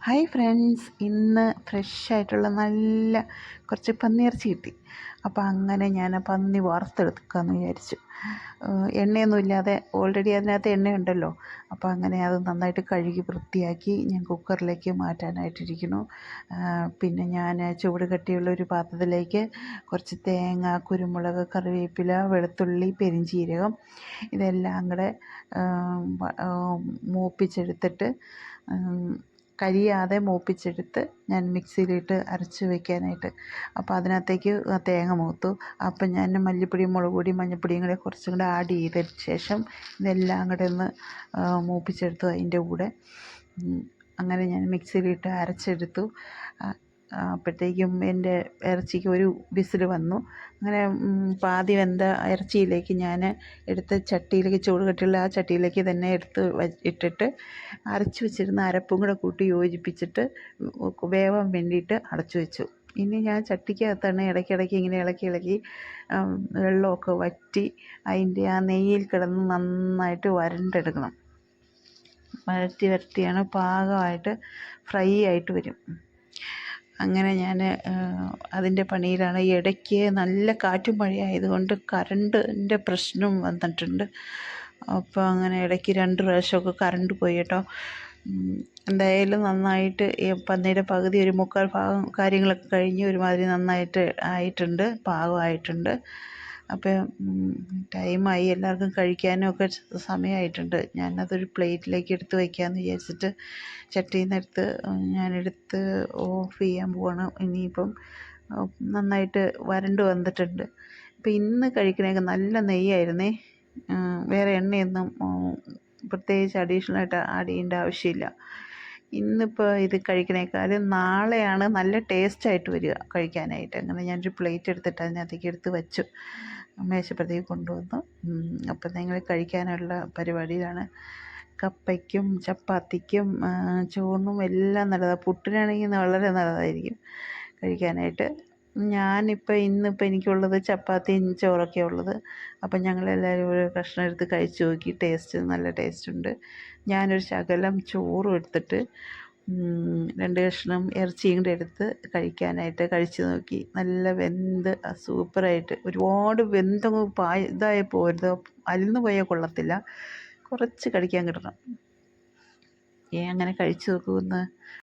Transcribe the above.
Hi friends, ഇന്ന് ഫ്രഷായിട്ടുള്ള നല്ല കുറച്ച് പന്നിയിറച്ചി കിട്ടി. അപ്പോൾ അങ്ങനെ ഞാൻ ആ പന്നി വറുത്തെടുക്കാമെന്ന് വിചാരിച്ചു. എണ്ണയൊന്നുമില്ലാതെ ഓൾറെഡി അതിനകത്ത് എണ്ണയുണ്ടല്ലോ. അപ്പോൾ അങ്ങനെ അത് നന്നായിട്ട് കഴുകി വൃത്തിയാക്കി ഞാൻ കുക്കറിലേക്ക് മാറ്റാനായിട്ടിരിക്കുന്നു. പിന്നെ ഞാൻ ചൂട് കട്ടിയുള്ള ഒരു പാത്രത്തിലേക്ക് കുറച്ച് തേങ്ങ, കുരുമുളക്, കറിവേപ്പില, വെളുത്തുള്ളി, പെരിഞ്ചീരകം ഇതെല്ലാം കൂടെ മൂപ്പിച്ചെടുത്തിട്ട് കരിയാതെ മൂപ്പിച്ചെടുത്ത് ഞാൻ മിക്സിയിലിട്ട് അരച്ച് വയ്ക്കാനായിട്ട്. അപ്പോൾ അതിനകത്തേക്ക് തേങ്ങ മൂത്തു. അപ്പം ഞാൻ മല്ലിപ്പൊടിയും മുളക് പൊടിയും മഞ്ഞൾപ്പൊടിയും കൂടെ കുറച്ചും കൂടെ ആഡ് ചെയ്തതിന് ശേഷം ഇതെല്ലാം കൂടെ ഒന്ന് മൂപ്പിച്ചെടുത്തു അതിൻ്റെ കൂടെ. അങ്ങനെ ഞാൻ മിക്സിയിലിട്ട് അരച്ചെടുത്തു. അപ്പോഴത്തേക്കും എൻ്റെ ഇറച്ചിക്ക് ഒരു വിസിൽ വന്നു. അങ്ങനെ പാതി വെന്ത ഇറച്ചിയിലേക്ക് ഞാൻ എടുത്ത് ചട്ടിയിലേക്ക്, ചൂട് കട്ടിയുള്ള ആ ചട്ടിയിലേക്ക് തന്നെ ഇട്ടിട്ട് അരച്ച് വെച്ചിരുന്ന അരപ്പും കൂടെ കൂട്ടി യോജിപ്പിച്ചിട്ട് വേവാൻ വേണ്ടിയിട്ട് അടച്ചു വെച്ചു. ഇനി ഞാൻ ചട്ടിക്കകത്താണ് ഇടയ്ക്കിടയ്ക്ക് ഇങ്ങനെ ഇളക്കി വെള്ളമൊക്കെ വറ്റി അതിൻ്റെ ആ നെയ്യിൽ കിടന്ന് നന്നായിട്ട് വരണ്ടെടുക്കണം. വരട്ടിയാണ് പാകമായിട്ട് ഫ്രൈ ആയിട്ട് വരും. അങ്ങനെ ഞാൻ അതിൻ്റെ പണിയിലാണ്. ഇടയ്ക്ക് നല്ല കാറ്റും മഴയായതുകൊണ്ട് കറണ്ടിൻ്റെ പ്രശ്നം വന്നിട്ടുണ്ട്. അപ്പോൾ അങ്ങനെ ഇടയ്ക്ക് 2 പ്രാവശ്യമൊക്കെ കറണ്ട് പോയി കേട്ടോ. എന്തായാലും നന്നായിട്ട് ഈ പന്നിയുടെ പകുതി ഒരു 3/4 ഭാഗം കാര്യങ്ങളൊക്കെ കഴിഞ്ഞ് ഒരുമാതിരി നന്നായിട്ട് ആയിട്ടുണ്ട്, പാകമായിട്ടുണ്ട്. അപ്പോൾ ടൈമായി, എല്ലാവർക്കും കഴിക്കാനും ഒക്കെ സമയമായിട്ടുണ്ട്. ഞാനതൊരു പ്ലേറ്റിലേക്ക് എടുത്ത് വയ്ക്കാമെന്ന് വിചാരിച്ചിട്ട് ചട്ടിയിൽ നിന്ന് ഞാനെടുത്ത് ഓഫ് ചെയ്യാൻ പോവാണ്. ഇനിയിപ്പം നന്നായിട്ട് വരണ്ട് വന്നിട്ടുണ്ട്. അപ്പോൾ ഇന്ന് കഴിക്കണേക്ക് നല്ല നെയ്യായിരുന്നേ. വേറെ എണ്ണയൊന്നും പ്രത്യേകിച്ച് അഡീഷണലായിട്ട് ആഡ് ചെയ്യേണ്ട ആവശ്യമില്ല. ഇന്നിപ്പോൾ ഇത് കഴിക്കണേക്കാളും നാളെയാണ് നല്ല ടേസ്റ്റായിട്ട് വരിക കഴിക്കാനായിട്ട്. അങ്ങനെ ഞാനൊരു പ്ലേറ്റ് എടുത്തിട്ട് അതിനകത്തേക്ക് എടുത്ത് വച്ചു, മേശപ്പുറത്തേക്ക് കൊണ്ടുവന്നു. അപ്പം നിങ്ങൾ കഴിക്കാനുള്ള പരിപാടിയിലാണ്. കപ്പയ്ക്കും ചപ്പാത്തിക്കും ചോറിനും എല്ലാം നല്ലതാണ്. പുട്ടിനാണെങ്കിൽ വളരെ നല്ലതായിരിക്കും കഴിക്കാനായിട്ട്. ഇന്നിപ്പോൾ എനിക്കുള്ളത് ചപ്പാത്തിയും ചോറൊക്കെ ഉള്ളത്. അപ്പം ഞങ്ങളെല്ലാവരും ഒരു കഷ്ണം എടുത്ത് കഴിച്ച് നോക്കി. നല്ല ടേസ്റ്റുണ്ട്. ഞാനൊരു ശകലം ചോറും എടുത്തിട്ട് 2 കഷ്ണം ഇറച്ചിയും കൂടെ എടുത്ത് കഴിച്ച് നോക്കി. നല്ല വെന്ത് സൂപ്പറായിട്ട്, ഒരുപാട് വെന്തങ്ങ് ഇതായി പോരുത്, അലിന്ന് പോയാൽ കൊള്ളത്തില്ല. കുറച്ച് കടിക്കാൻ കിട്ടണം. അങ്ങനെ കഴിച്ച് നോക്കുമെന്ന്.